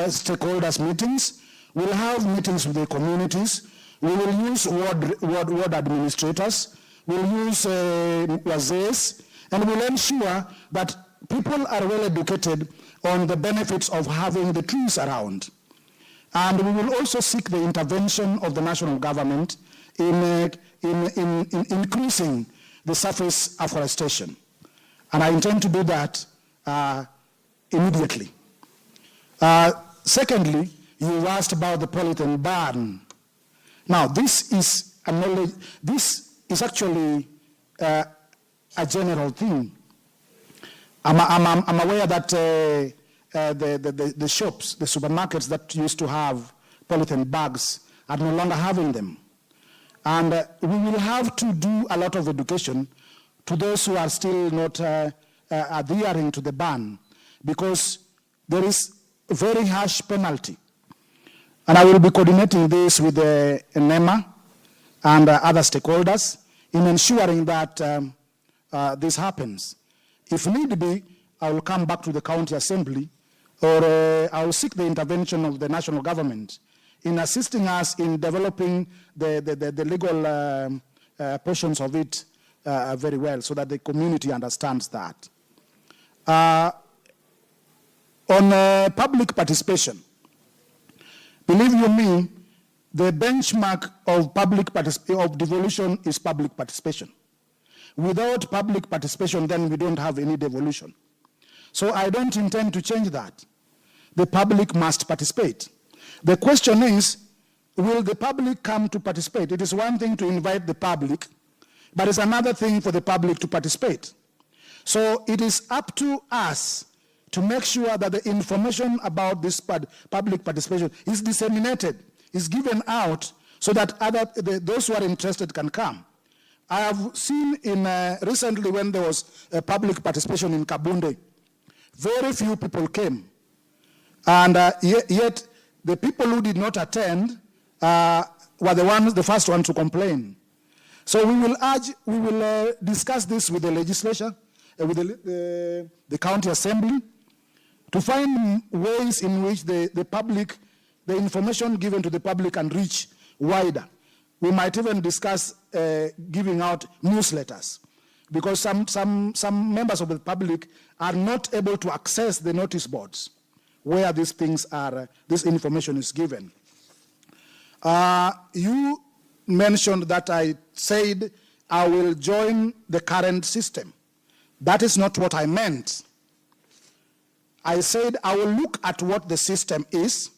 stakeholders meetings. We'll have meetings with the communities. We will use ward administrators. We'll use wazees, and we'll ensure that people are well educated on the benefits of having the trees around. And we will also seek the intervention of the national government in increasing the surface afforestation. And I intend to do that immediately. Secondly, you asked about the polythene ban. Now, this is actually a general thing. I'm aware that the shops, the supermarkets that used to have polythene bags are no longer having them. And we will have to do a lot of education to those who are still not adhering to the ban, because there is a very harsh penalty. And I will be coordinating this with the NEMA and other stakeholders in ensuring that this happens. If need be, I will come back to the county assembly, or I will seek the intervention of the national government in assisting us in developing the legal portions of it very well, so that the community understands that. On public participation, believe you me, the benchmark of devolution is public participation. Without public participation, then we don't have any devolution. So I don't intend to change that. The public must participate. The question is, will the public come to participate? It is one thing to invite the public, but it's another thing for the public to participate. So it is up to us to make sure that the information about this public participation is disseminated, is given out, so that those who are interested can come. I have seen recently when there was a public participation in Kabunde, very few people came. And yet the people who did not attend were the first ones to complain. So we will discuss this with the legislature, with the county assembly, to find ways in which the information given to the public can reach wider. We might even discuss giving out newsletters, because some members of the public are not able to access the notice boards where these things are, this information is given. You mentioned that I said I will join the current system. That is not what I meant. I said I will look at what the system is,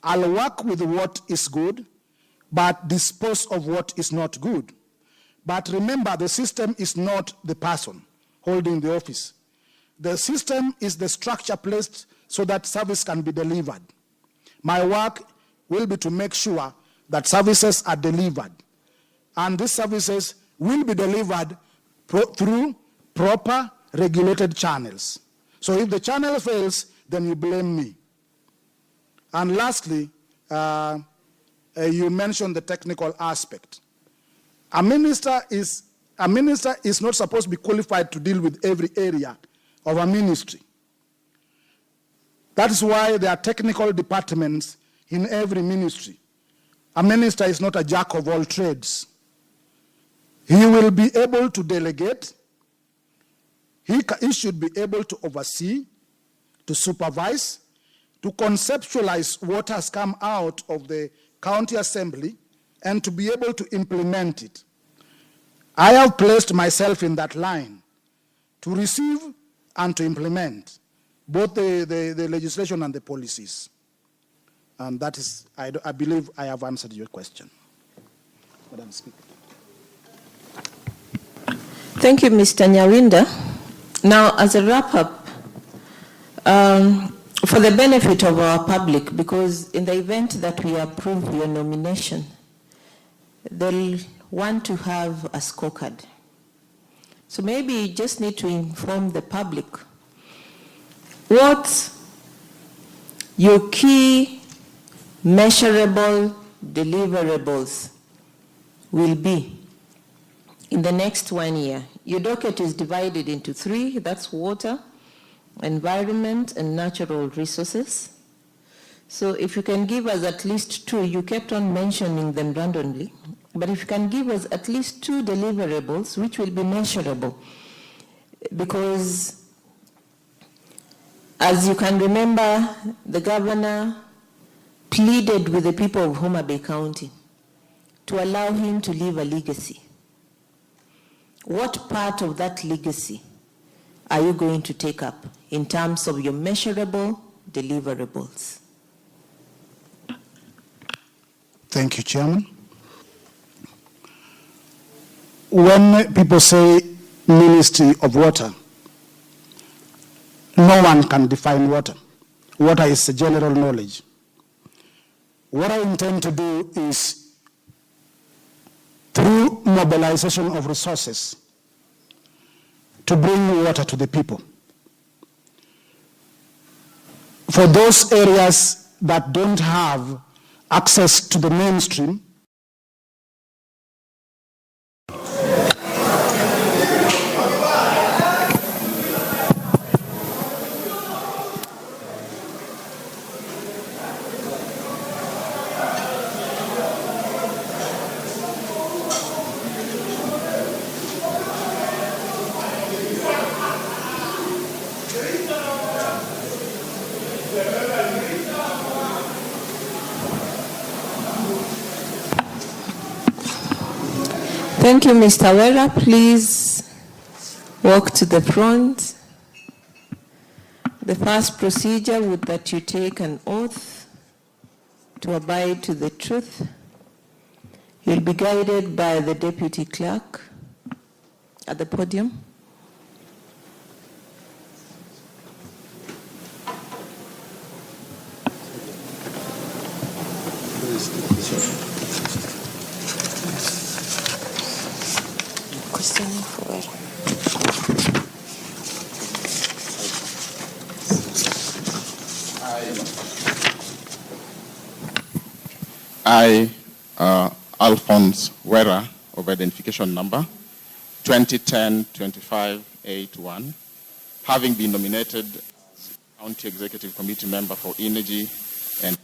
I'll work with what is good, but dispose of what is not good. But remember, the system is not the person holding the office. The system is the structure placed so that service can be delivered. My work will be to make sure that services are delivered. And these services will be delivered through proper regulated channels. So if the channel fails, then you blame me. And lastly, you mentioned the technical aspect. A minister is not supposed to be qualified to deal with every area of a ministry. That is why there are technical departments in every ministry. A minister is not a jack of all trades. He will be able to delegate. He should be able to oversee, to supervise, to conceptualize what has come out of the county assembly, and to be able to implement it. I have placed myself in that line to receive and to implement both the legislation and the policies. And that is, I believe I have answered your question. Madam Speaker. Thank you, Mr. Nyawinda. Now, as a wrap-up, for the benefit of our public, because in the event that we approve your nomination, they'll want to have a scorecard. So maybe you just need to inform the public what your key measurable deliverables will be in the next 1 year. Your docket is divided into 3, that's water, environment, and natural resources. So if you can give us at least two, you kept on mentioning them randomly, but if you can give us at least two deliverables which will be measurable, because as you can remember, the governor pleaded with the people of Homa Bay County to allow him to leave a legacy. What part of that legacy are you going to take up in terms of your measurable deliverables? Thank you, Chairman. When people say Ministry of Water, no one can define water. Water is a general knowledge. What I intend to do is, through mobilization of resources, to bring water to the people. For those areas that don't have access to the mainstream, Thank you, Mr. Wera. Please walk to the front. The first procedure would that you take an oath to abide to the truth. You'll be guided by the deputy clerk at the podium. I, Alphonse Wera, of identification number 2010-2581, having been nominated as County Executive Committee member for Energy, and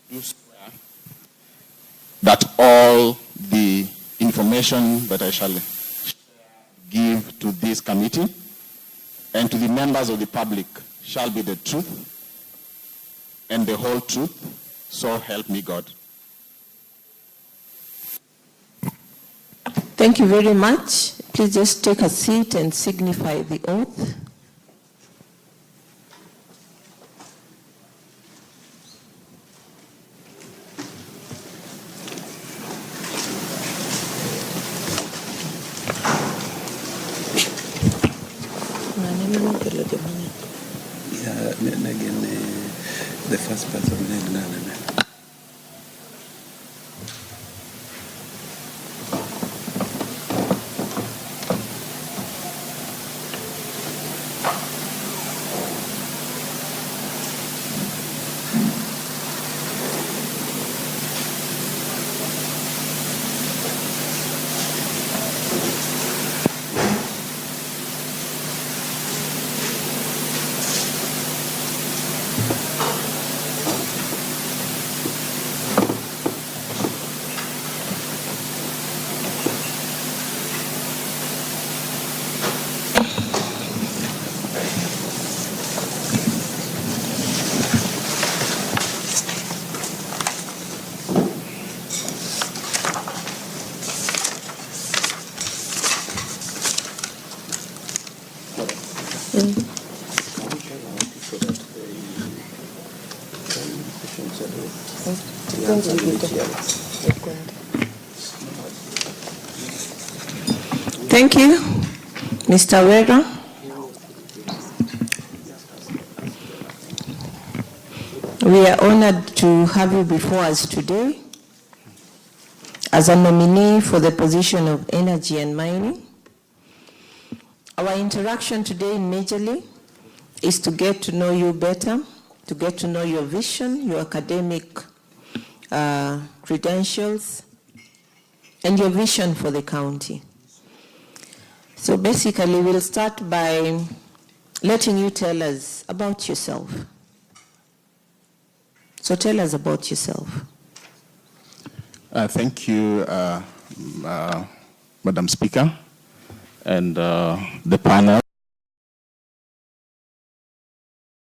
do swear that all the information that I shall give to this committee and to the members of the public shall be the truth and the whole truth, so help me God. Thank you very much. Please just take a seat and signify the oath. The first person. Thank you, Mr. Wera. We are honored to have you before us today as a nominee for the position of Energy and Mining. Our interaction today majorly is to get to know you better, to get to know your vision, your academic credentials, and your vision for the county. So basically, we'll start by letting you tell us about yourself. So tell us about yourself. Thank you, Madam Speaker, and the panel.